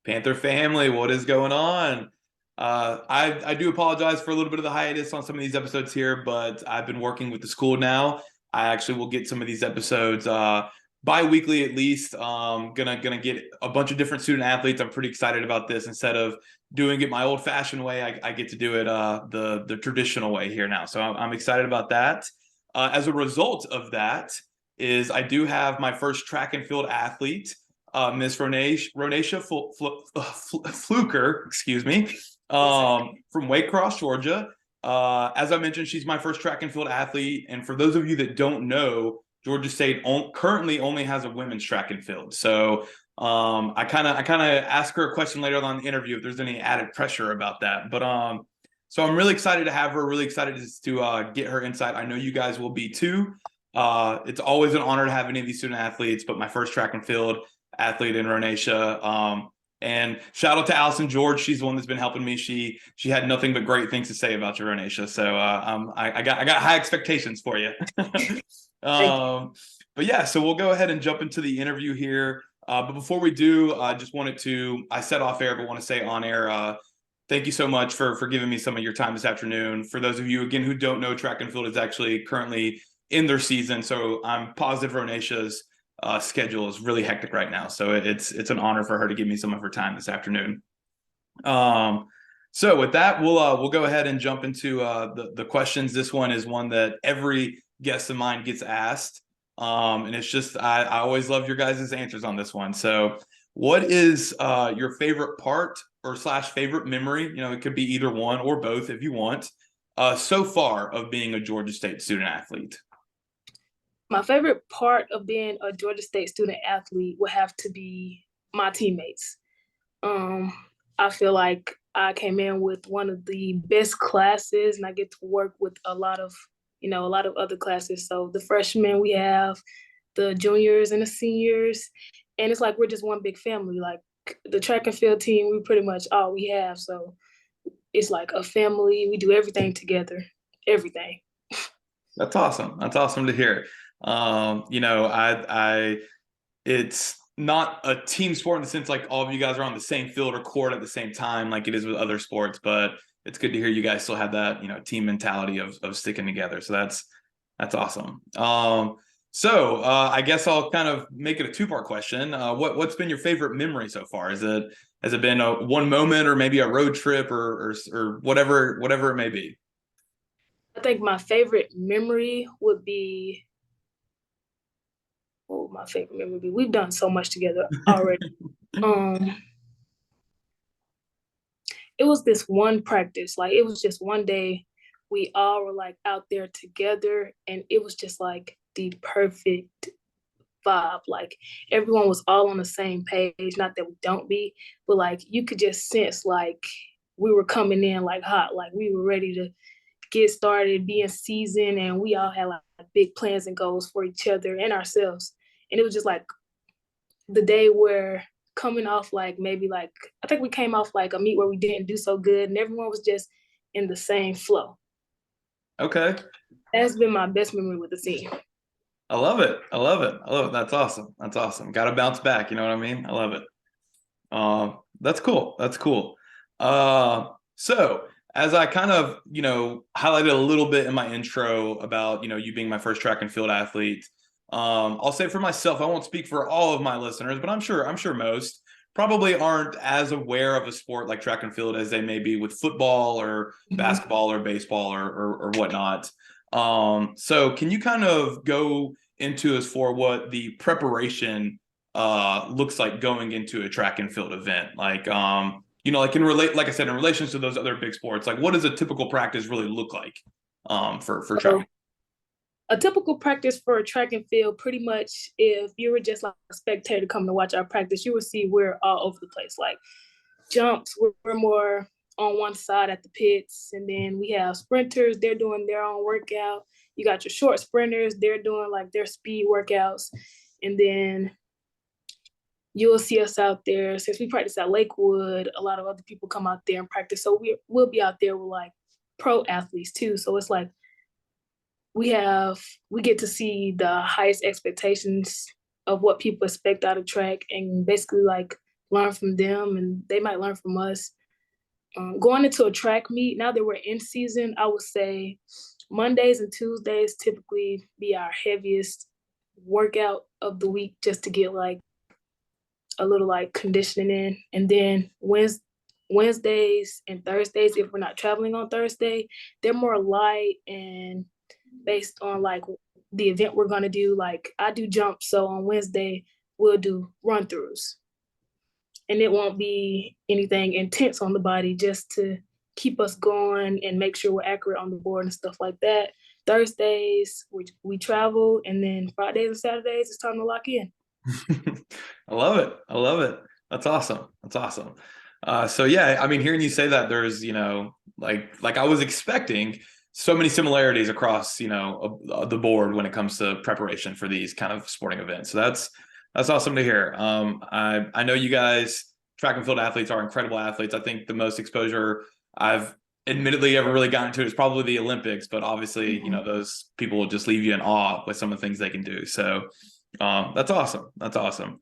Panther family, what is going on? I do apologize for a little bit of the hiatus on some of these episodes here, but I've been working with the school now. I actually will get some of these episodes bi-weekly at least. Gonna get a bunch of different student athletes. I'm pretty excited about this. Instead of doing it my old-fashioned way, I get to do it the traditional way here now. So I'm excited about that. As a result of that, is I do have my first track and field athlete, Miss Ronasche Fluker, excuse me, from Waycross, Georgia. As I mentioned, she's my first track and field athlete. And for those of you that don't know, Georgia State currently only has a women's track and field. So I kind of ask her a question later on in the interview if there's any added pressure about that. But so I'm really excited to have her. Really excited to get her insight. I know you guys will be too. It's always an honor to have any of these student athletes, but my first track and field athlete in Ronasche. And shout out to Allison George. She's the one that's been helping me. She had nothing but great things to say about your Ronasche. So I got high expectations for you. But yeah, so we'll go ahead and jump into the interview here. But before we do, I just wanted to, I said off air, but want to say on air, thank you so much for giving me some of your time this afternoon. For those of you, again, who don't know, track and field is actually currently in their season. So I'm positive Ronasche's schedule is really hectic right now. So it's an honor for her to give me some of her time this afternoon. So with that, we'll go ahead and jump into the questions. This one is one that every guest of mine gets asked. And it's just, I always love your guys' answers on this one. So what is your favorite part or / favorite memory? You know, it could be either one or both if you want, so far of being a Georgia State student athlete. My favorite part of being a Georgia State student athlete would have to be my teammates. I feel like I came in with one of the best classes, and I get to work with a lot of other classes. So the freshmen we have, the juniors and the seniors, and it's like we're just one big family. Like the track and field team, we pretty much all we have. So it's like a family. We do everything together, everything. That's awesome. That's awesome to hear. It's not a team sport in the sense like all of you guys are on the same field or court at the same time, like it is with other sports, but it's good to hear you guys still have that, team mentality of sticking together. So that's awesome. So I guess I'll kind of make it a two-part question. What's been your favorite memory so far? Has it been one moment or maybe a road trip or whatever it may be? I think my favorite memory would be we've done so much together already. It was this one practice, like it was just one day we all were like out there together, and it was just like the perfect vibe. Like everyone was all on the same page, not that we don't be, but like you could just sense like we were coming in like hot, like we were ready to get started, be in season, and we all had like big plans and goals for each other and ourselves. And it was just like the day where coming off like maybe like I think we came off like a meet where we didn't do so good, and everyone was just in the same flow. Okay. That's been my best memory with the team. I love it. I love it. I love it. That's awesome. That's awesome. Got to bounce back. You know what I mean? I love it. That's cool. That's cool. So as I kind of, highlighted a little bit in my intro about, you being my first track and field athlete, I'll say for myself, I won't speak for all of my listeners, but I'm sure most probably aren't as aware of a sport like track and field as they may be with football or basketball or baseball or whatnot. So can you kind of go into us for what the preparation looks like going into a track and field event? Like like I said, in relation to those other big sports, like what does a typical practice really look like for track? A typical practice for a track and field, pretty much if you were just like a spectator coming to watch our practice, you would see we're all over the place. Like jumps, we're more on one side at the pits, and then we have sprinters, they're doing their own workout. You got your short sprinters, they're doing like their speed workouts, and then you'll see us out there. Since we practice at Lakewood, a lot of other people come out there and practice, so we'll be out there with like pro athletes too. So it's like we get to see the highest expectations of what people expect out of track, and basically like learn from them, and they might learn from us. Going into a track meet, now that we're in season, I would say Mondays and Tuesdays typically be our heaviest workout of the week, just to get like a little like conditioning in. And then Wednesdays and Thursdays, if we're not traveling on Thursday, they're more light and based on like the event we're gonna do. Like I do jumps, so on Wednesday we'll do run throughs, and it won't be anything intense on the body, just to keep us going and make sure we're accurate on the board and stuff like that. Thursdays we travel, and then Fridays and Saturdays it's time to lock in. I love it. I love it. That's awesome. That's awesome. So yeah, I mean, hearing you say that, there's, like I was expecting so many similarities across, the board when it comes to preparation for these kind of sporting events. So that's awesome to hear. I know you guys, track and field athletes, are incredible athletes. I think the most exposure I've admittedly ever really gotten to is probably the Olympics, but obviously, those people will just leave you in awe with some of the things they can do. So that's awesome. That's awesome.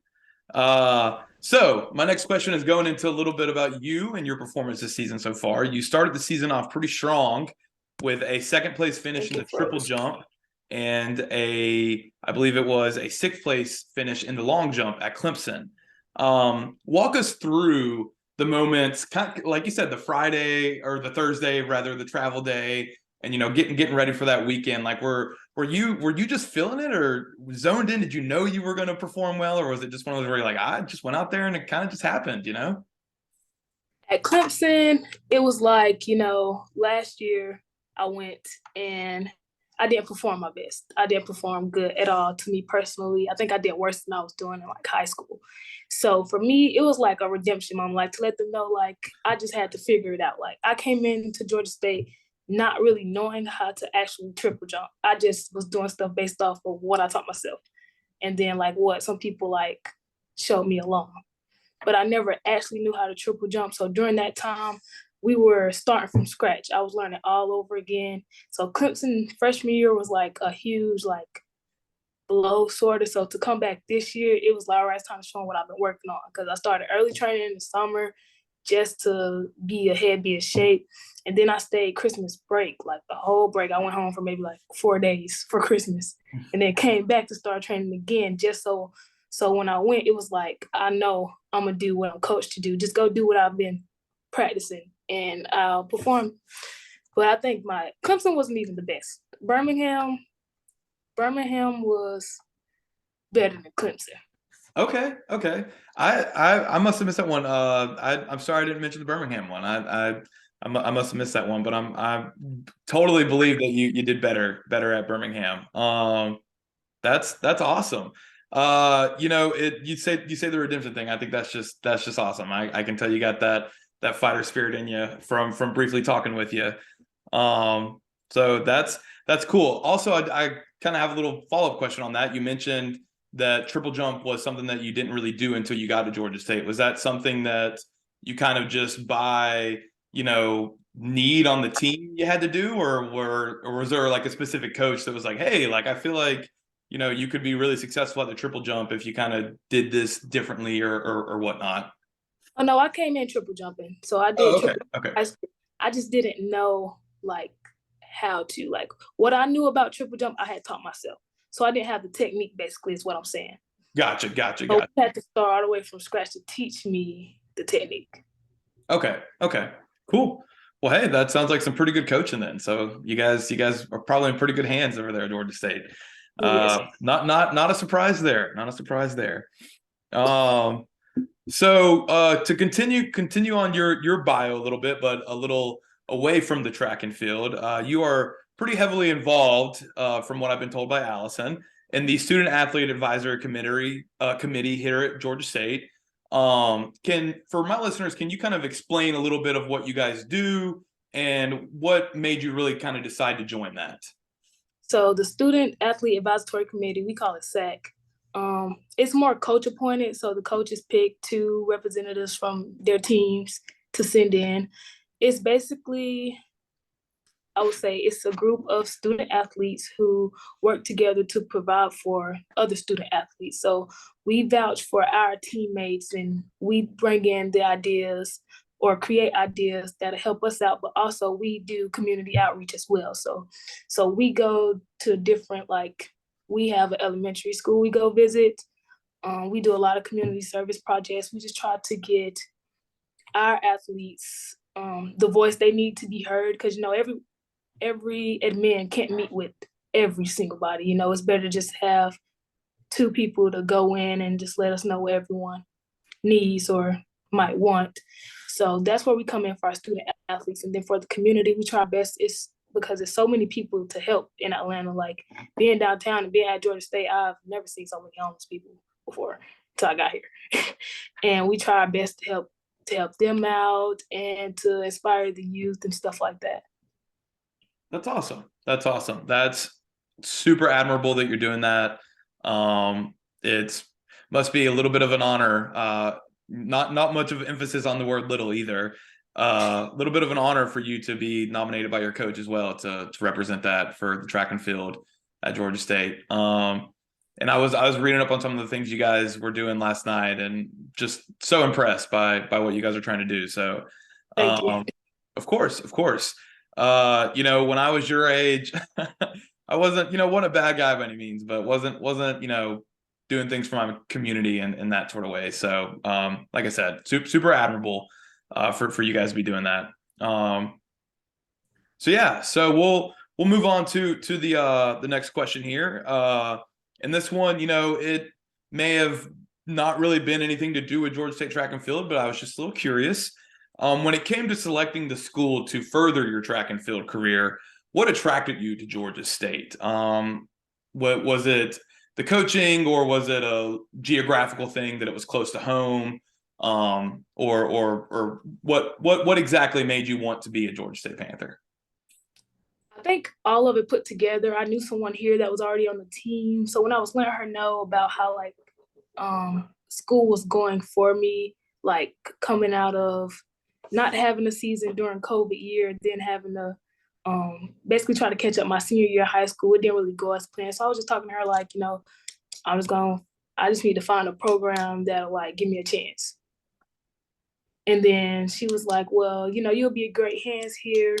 So my next question is going into a little bit about you and your performance this season so far. You started the season off pretty strong with a second place finish in the triple jump and I believe it was a sixth place finish in the long jump at Clemson. Walk us through the moments, kind of, like you said, the Friday or the Thursday, rather, the travel day, and getting ready for that weekend. Like, were you just feeling it or zoned in? Did you know you were going to perform well, or was it just one of those where you're like, I just went out there and it kind of just happened, At Clemson, it was like, last year I went and I didn't perform my best. I didn't perform good at all, to me personally. I think I did worse than I was doing in like high school. So for me, it was like a redemption moment, like to let them know, like I just had to figure it out. Like I came into Georgia State not really knowing how to actually triple jump. I just was doing stuff based off of what I taught myself. And then like what some people like showed me along. But I never actually knew how to triple jump. So during that time, we were starting from scratch. I was learning all over again. So Clemson freshman year was like a huge like blow sort of. So to come back this year, it was like, all right, it's time to show what I've been working on, because I started early training in the summer just to be ahead, be in shape. And then I stayed Christmas break, like the whole break. I went home for maybe like 4 days for Christmas, and then came back to start training again, just so when I went, it was like, I know I'm gonna do what I'm coached to do. Just go do what I've been practicing, and I'll perform. But I think my Clemson wasn't even the best. Birmingham was better than Clemson. Okay. I must have missed that one. I'm sorry I didn't mention the Birmingham one. I must have missed that one, but I totally believe that you did better at Birmingham. That's awesome. You say the redemption thing. I think that's just awesome. I can tell you got that fighter spirit in you from briefly talking with you. So that's cool. Also, I kind of have a little follow-up question on that. You mentioned that triple jump was something that you didn't really do until you got to Georgia State. Was that something that you kind of just by, need on the team you had to do, or was there like a specific coach that was like, hey, like I feel like, you could be really successful at the triple jump if you kind of did this differently or whatnot? Oh no, I came in triple jumping, so I did Oh, okay. triple. Okay. I just didn't know like how to like what I knew about triple jump. I had taught myself, so I didn't have the technique. Basically, is what I'm saying. Gotcha. So we had to start all the way from scratch to teach me the technique. Okay. Cool. Well, hey, that sounds like some pretty good coaching then. So you guys are probably in pretty good hands over there at Georgia State. Yes. Not a surprise there. Not a surprise there. So to continue on your bio a little bit, but a little away from the track and field, you are pretty heavily involved, from what I've been told by Allison, in the student athlete advisory committee here at Georgia State. For my listeners, can you kind of explain a little bit of what you guys do and what made you really kind of decide to join that? So the Student Athlete Advisory Committee, we call it SAC. It's more coach appointed, so the coaches pick two representatives from their teams to send in. It's basically I would say it's a group of student athletes who work together to provide for other student athletes. So we vouch for our teammates and we bring in the ideas or create ideas that help us out, but also we do community outreach as well. So we go to different, like, we have an elementary school we go visit. We do a lot of community service projects. We just try to get our athletes the voice they need to be heard, because every admin can't meet with every single body. It's better to just have two people to go in and just let us know what everyone needs or might want. So that's where we come in for our student athletes. And then for the community, we try our best. It's because there's so many people to help in Atlanta. Like being downtown and being at Georgia State, I've never seen so many homeless people before until I got here. And we try our best to help them out and to inspire the youth and stuff like that. That's awesome. That's awesome. That's super admirable that you're doing that. It's must be a little bit of an honor. Not much of emphasis on the word little either. A little bit of an honor for you to be nominated by your coach as well to represent that for the track and field at Georgia State. And I was reading up on some of the things you guys were doing last night, and just so impressed by what you guys are trying to do. So, Thank you. of course, of course. When I was your age, I wasn't, wasn't a bad guy by any means, but wasn't, doing things for my community and in that sort of way. So, like I said, super admirable, for you guys to be doing that. So yeah, so we'll move on to the next question here. And this one, it may have not really been anything to do with Georgia State track and field, but I was just a little curious. When it came to selecting the school to further your track and field career, what attracted you to Georgia State? What was it, the coaching, or was it a geographical thing that it was close to home? Or what exactly made you want to be a Georgia State Panther? I think all of it put together. I knew someone here that was already on the team. So when I was letting her know about how like school was going for me, like coming out of not having a season during COVID year, then having to basically try to catch up my senior year of high school, it didn't really go as planned. So I was just talking to her like, I just need to find a program that'll like give me a chance. And then she was like, well, you'll be in great hands here.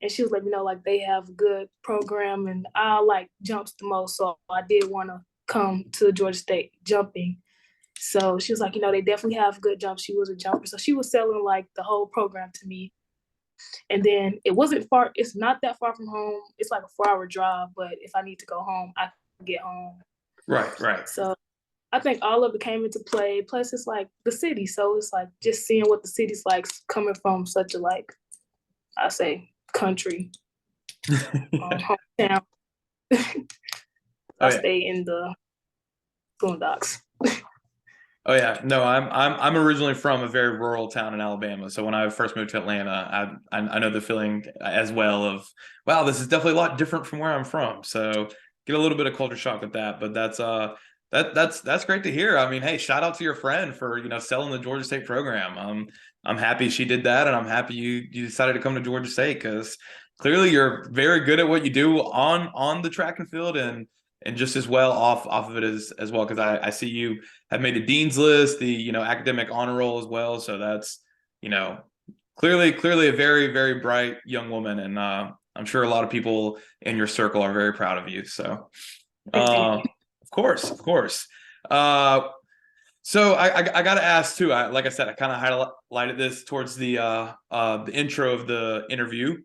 And she was like, like they have a good program and I like jumps the most. So I did want to come to Georgia State jumping. So she was like, they definitely have good jumps. She was a jumper. So she was selling like the whole program to me. And then it wasn't far. It's not that far from home. It's like a 4-hour drive. But if I need to go home, I can get home. Right, right. So I think all of it came into play. Plus, it's like the city. So it's like just seeing what the city's like coming from such a like, I say, country hometown. I stay in the boondocks. Oh yeah, no, I'm originally from a very rural town in Alabama. So when I first moved to Atlanta, I know the feeling as well of, wow, this is definitely a lot different from where I'm from. So get a little bit of culture shock with that, but that's great to hear. I mean, hey, shout out to your friend for selling the Georgia State program. I'm happy she did that, and I'm happy you decided to come to Georgia State, because clearly you're very good at what you do on the track and field, and just as well off of it as well, because I see you have made the dean's list, the academic honor roll as well. So that's clearly a very, very bright young woman, and I'm sure a lot of people in your circle are very proud of you. So of course, of course. So I got to ask too. Like I said, I kind of highlighted this towards the intro of the interview,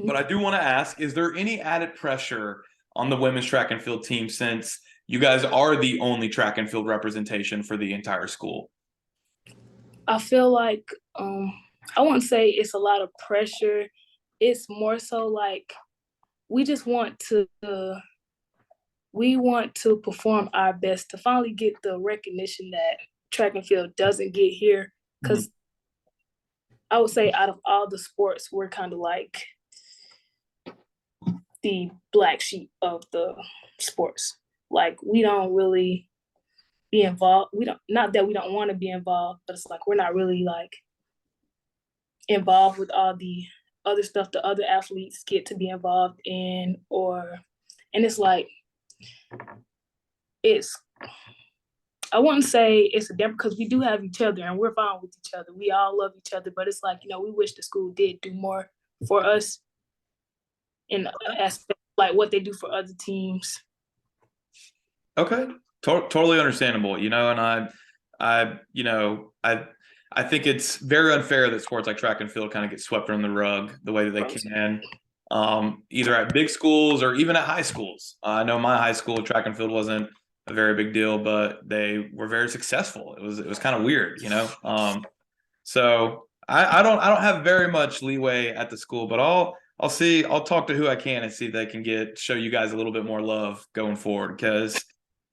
but I do want to ask: is there any added pressure on the women's track and field team, since you guys are the only track and field representation for the entire school? I feel like I wouldn't say it's a lot of pressure. It's more so like we just want to perform our best to finally get the recognition that track and field doesn't get here. Because I would say out of all the sports, we're kind of like the black sheep of the sports. Like we don't really be involved. We don't, not that we don't want to be involved, but it's like we're not really like involved with all the other stuff the other athletes get to be involved in, or and it's like it's I wouldn't say it's a different because we do have each other and we're fine with each other. We all love each other, but it's like, we wish the school did do more for us in aspect like what they do for other teams. Okay, totally understandable. And I think it's very unfair that sports like track and field kind of get swept under the rug the way that they can, either at big schools or even at high schools. I know my high school track and field wasn't a very big deal, but they were very successful. It was kind of weird. So I don't have very much leeway at the school, but I'll talk to who I can and see if they can show you guys a little bit more love going forward, because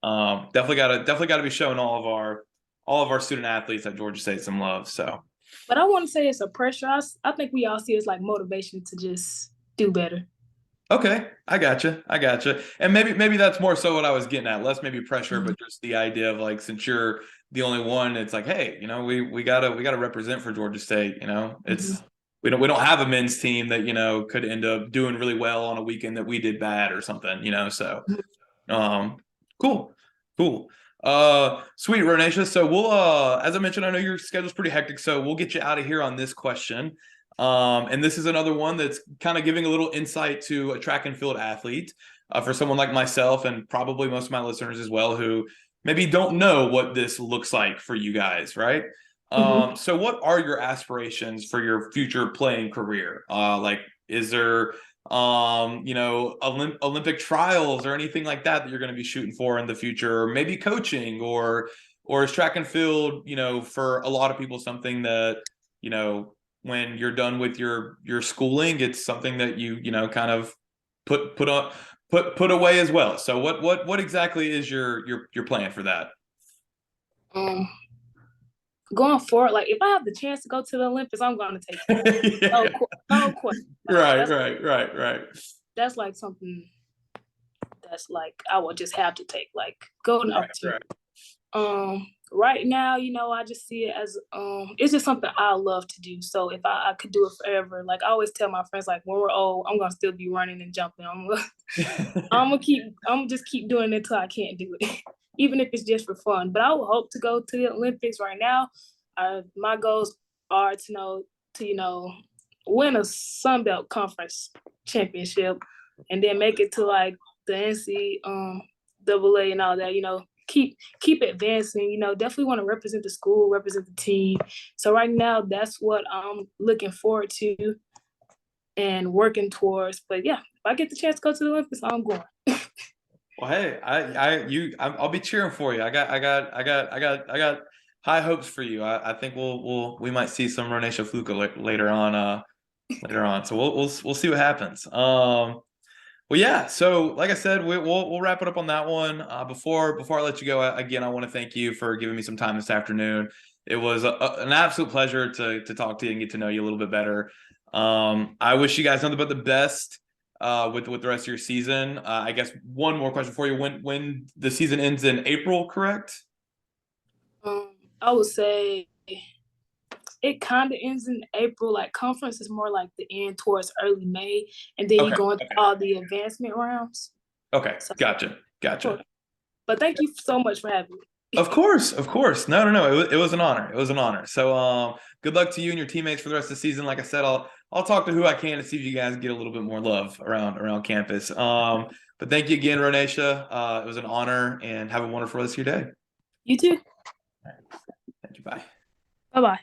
definitely gotta be showing all of our student athletes at Georgia State some love. So, but I want to say it's a pressure. I think we all see it as like motivation to just do better. okay, I gotcha, and maybe that's more so what I was getting at. Less maybe pressure, but just the idea of like, since you're the only one, it's like, hey, we gotta represent for Georgia State. It's we don't have a men's team that could end up doing really well on a weekend that we did bad or something. So. Um, cool, cool. Sweet, Ronasche. So we'll, as I mentioned, I know your schedule's pretty hectic, so we'll get you out of here on this question. And this is another one that's kind of giving a little insight to a track and field athlete, for someone like myself and probably most of my listeners as well, who maybe don't know what this looks like for you guys, right? So what are your aspirations for your future playing career? Like, is there Olympic trials or anything like that you're going to be shooting for in the future, or maybe coaching, or is track and field, for a lot of people something that, when you're done with your schooling, it's something that kind of put away as well. So what exactly is your plan for that? Um, Going forward, like if I have the chance to go to the Olympics, I'm going to take it. Yeah. No question. Right, right. That's like something that's like I would just have to take, like golden opportunity. Right now, I just see it as it's just something I love to do. So if I could do it forever, like I always tell my friends, like when we're old, I'm gonna still be running and jumping. I'm just keep doing it until I can't do it, even if it's just for fun. But I would hope to go to the Olympics right now. My goals are to win a Sun Belt Conference championship, and then make it to like the NCAA and all that. Keep advancing. Definitely want to represent the school, represent the team. So right now, that's what I'm looking forward to and working towards. But yeah, if I get the chance to go to the Olympics, I'm going. Well, hey, I'll be cheering for you. I got high hopes for you. I think we might see some Ronasche Fluker later on. Later on. So we'll see what happens. Well, yeah. So, like I said, we'll wrap it up on that one. Before I let you go, again, I want to thank you for giving me some time this afternoon. It was an absolute pleasure to talk to you and get to know you a little bit better. I wish you guys nothing but the best with the rest of your season. I guess one more question for you: when the season ends in April, correct? I would say it kind of ends in April. Like conference is more like the end towards early May, and then you go into all the advancement rounds. Okay, so, gotcha. Cool. But thank you so much for having me. Of course. No. It was an honor. It was an honor. So, good luck to you and your teammates for the rest of the season. Like I said, I'll talk to who I can to see if you guys get a little bit more love around campus. But thank you again, Ronasche. It was an honor, and have a wonderful rest of your day. You too. Right. Thank you. Bye. Bye-bye.